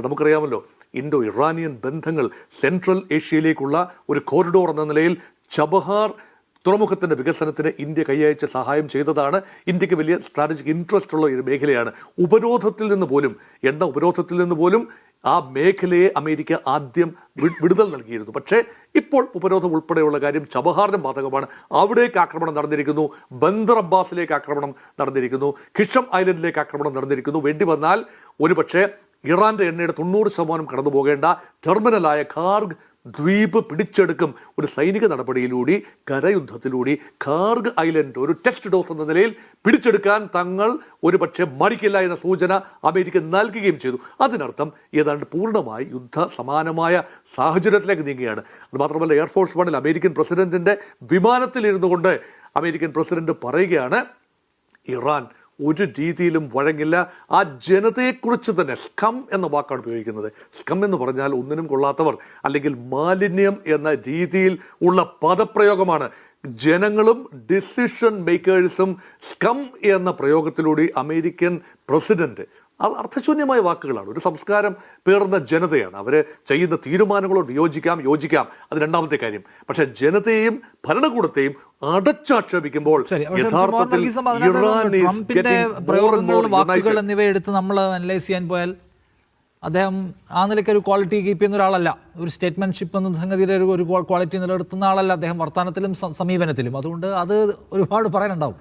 നമുക്കറിയാമല്ലോ Indo Iranian ബന്ധങ്ങൾ central ഏഷ്യയിലേക്കുള്ള ഒരു കോറിഡോർ എന്ന നിലയിൽ ചബഹാർ തുറമുഖത്തിൻ്റെ വികസനത്തിന് ഇന്ത്യ കൈയച്ച സഹായം ചെയ്തതാണ്. ഇന്ത്യക്ക് വലിയ സ്ട്രാറ്റജിക് ഇൻട്രസ്റ്റ് ഉള്ള ഒരു മേഖലയാണ്. എണ്ണ ഉപരോധത്തിൽ നിന്ന് പോലും ആ മേഖലയെ അമേരിക്ക ആദ്യം വിടുതൽ നൽകിയിരുന്നു. പക്ഷേ ഇപ്പോൾ ഉപരോധം ഉൾപ്പെടെയുള്ള കാര്യം ചബഹാറിനും ബാധകമാണ്. അവിടേക്ക് ആക്രമണം നടന്നിരിക്കുന്നു, ബന്ദർ അബ്ബാസിലേക്ക് ആക്രമണം നടന്നിരിക്കുന്നു, ഖിഷം ഐലൻഡിലേക്ക് ആക്രമണം നടന്നിരിക്കുന്നു. വേണ്ടി വന്നാൽ ഒരുപക്ഷെ ഇറാന്റെ എണ്ണയുടെ 90% കടന്നു പോകേണ്ട ടെർമിനലായ ഖാർഗ് ദ്വീപ് പിടിച്ചെടുക്കും. ഒരു സൈനിക നടപടിയിലൂടെ കരയുദ്ധത്തിലൂടെ ഖാർഗ് ഐലൻഡ് ഒരു ടെസ്റ്റ് ഡോസ് എന്ന നിലയിൽ പിടിച്ചെടുക്കാൻ തങ്ങൾ ഒരുപക്ഷെ മടിക്കില്ല എന്ന സൂചന അമേരിക്ക നൽകുകയും ചെയ്തു. അതിനർത്ഥം ഏതാണ്ട് പൂർണ്ണമായി യുദ്ധ സമാനമായ സാഹചര്യത്തിലേക്ക് നീങ്ങുകയാണ്. അതുമാത്രമല്ല, എയർഫോഴ്സ് വണ്ണിൽ അമേരിക്കൻ പ്രസിഡന്റിന്റെ വിമാനത്തിലിരുന്നു കൊണ്ട് അമേരിക്കൻ പ്രസിഡന്റ് പറയുകയാണ്, ഇറാൻ ഒരു രീതിയിലും വഴങ്ങില്ല. ആ ജനതയെക്കുറിച്ച് തന്നെ സ്കം എന്ന വാക്കാണ് ഉപയോഗിക്കുന്നത്. സ്കം എന്ന് പറഞ്ഞാൽ ഒന്നിനും കൊള്ളാത്തവർ, അല്ലെങ്കിൽ മാലിന്യം എന്ന രീതിയിൽ ഉള്ള പദപ്രയോഗമാണ്. ജനങ്ങളും ഡിസിഷൻ മേക്കേഴ്സും സ്കം എന്ന പ്രയോഗത്തിലൂടെ അമേരിക്കൻ പ്രസിഡന്റ്, അർത്ഥശൂന്യമായ വാക്കുകളാണ്. ഒരു സംസ്കാരം പേർന്ന ജനതയാണ്. അവർ ചെയ്യുന്ന തീരുമാനങ്ങളോട് യോജിക്കാം, അത് രണ്ടാമത്തെ കാര്യം. പക്ഷെ ജനതയെയും ഭരണകൂടത്തെയും അടച്ചാക്ഷേപിക്കുമ്പോൾ യഥാർത്ഥത്തിൽ വാക്കുകൾ എന്നിവ എടുത്ത് നമ്മൾ അനലൈസ് ചെയ്യാൻ പോയാൽ അദ്ദേഹം ആ നിലയ്ക്ക് ഒരു ക്വാളിറ്റി കീപ്പ് ചെയ്യുന്ന ഒരാളല്ല. ഒരു സ്റ്റേറ്റ്മെൻഷിപ്പ് എന്ന സംഗതിയുടെ ഒരു ക്വാളിറ്റി നിലനിർത്തുന്ന ആളല്ല അദ്ദേഹം വർത്തമാനത്തിലും സമീപനത്തിലും. അതുകൊണ്ട് അത് ഒരുപാട് പറയാനുണ്ടാവും.